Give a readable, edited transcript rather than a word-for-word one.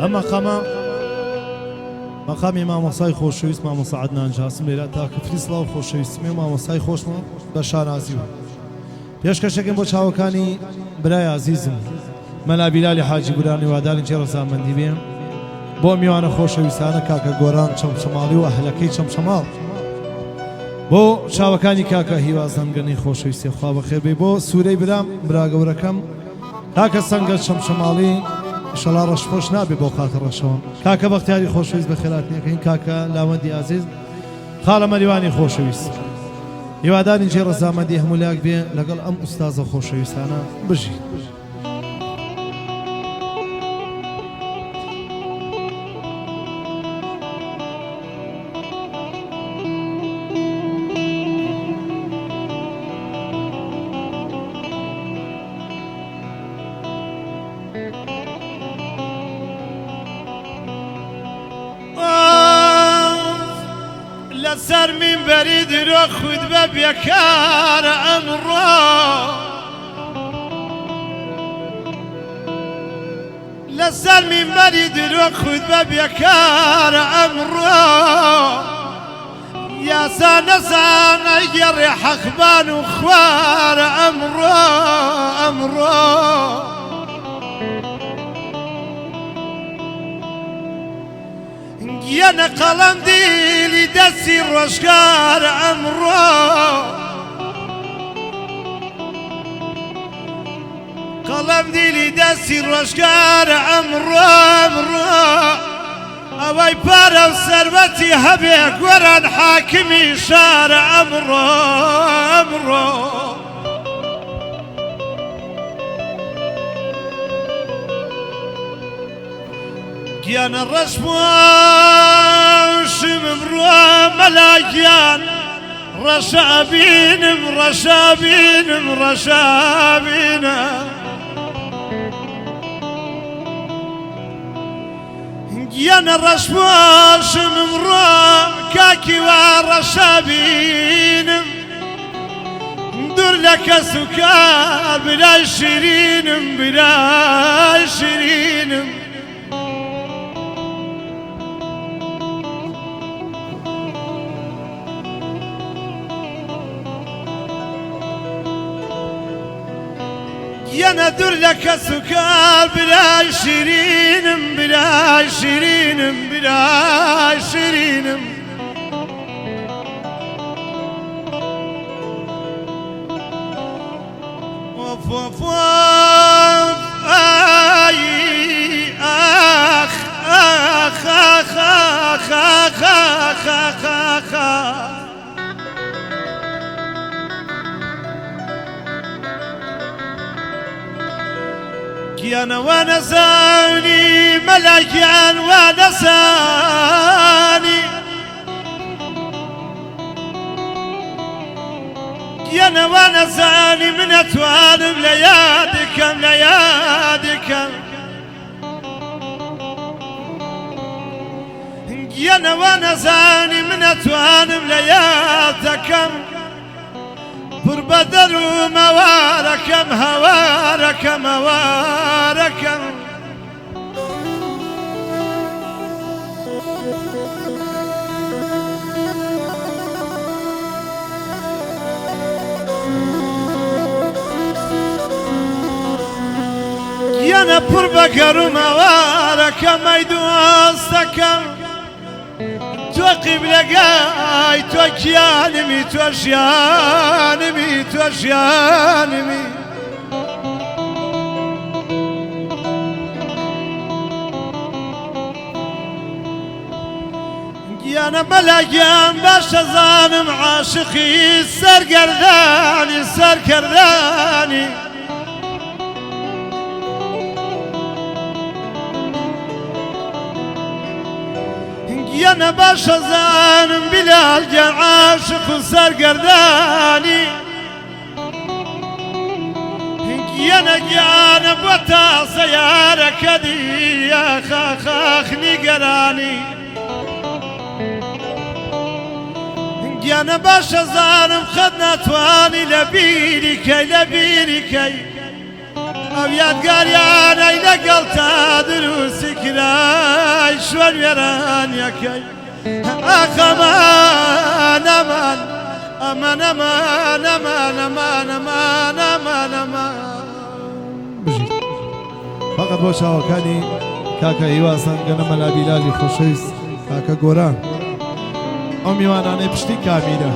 أما مقامی مامۆسای خۆشەویست مامۆستا عەدنان جاسم لێرە تاکە فریسڵاو خۆشەویستمێ و مامۆستای خۆشمە بە شانازیوە پێشکەشێکم بۆ چاوەکانی برای عزیزم مەلا بیلالی حاجی گورانی وادارین چێ ڕەزامەندی بێن بۆ میوانە خۆشەویستانە کاکە گۆران چەمچەماڵی و ئەهلەکەی چەمچەماڵ بۆ چاوەکانی کاکە هیوازەنگەنی خۆشەویستی خوا بەخێر بێ بۆ سوورەی برام براگەورەکەم کاکە سەنگەر چەمچەماڵی ئینشەڵا ڕەشخۆش نابێ بۆ قاتە ڕەشەوە کاکە بەختیاری خۆشەویست بە خێراتنیەکەین کاکە لاوەندی عەزیز خاڵە مەریوانی خۆشەویست هیوادارین جێ ڕەزامەندی هەموو لاک بێ لەگەڵ ئەم ئوستازە خۆشەویستانە بژی لسر من بريد رو خود ببيكار أمره لسر من بريد رو خود ببيكار أمره يا سانسان يري حخبان وخوار أمره يانا قلم ديلي دسي الرشقار أمره قلم ديلي دسي الرشقار أمره أواي بارا وسربتي هبيك وران حاكمي شار أمره يانا الرشموش مبروه ملايان رشابين يانا الرشموش مبروه كاكي ورشابين ندور لك سكار بلا شيرين يا ندور لك سكر بلا شيرين وف وف آي آخ آخ آخ آخ آخ آخ آخ آخ يانا ونساني ملكان ونساني يانا ونساني من أتوان ليادكم يانا ونساني من أتوان ليادكم بربدر مواركم هواركم يانا بربقر مواركم ايدوستكم تو قبلقاي تو كيانمي تو شيانمي يانا ملاقيان باش زانم عاشقي سرقرداني يانا باش زانم بلال جان عاشق سرقرداني يانا بوتا سيارك دي يا خاخني قراني يانا باش زانم خدنا تواني لبيركي او يادقار يانا لقلتا شوەر وێرانیەکەی ئاخەمان ئەمان ئەمان ئەمان ئەمان ئەمان ئەمان ئەمان ئەمان بژیت فقط بۆ چاوەکانی کاکە هیواسان گەنە مەلا بیلالی خۆشەویست کاکە گۆران ئەو میوانانەی پشتی کامیرە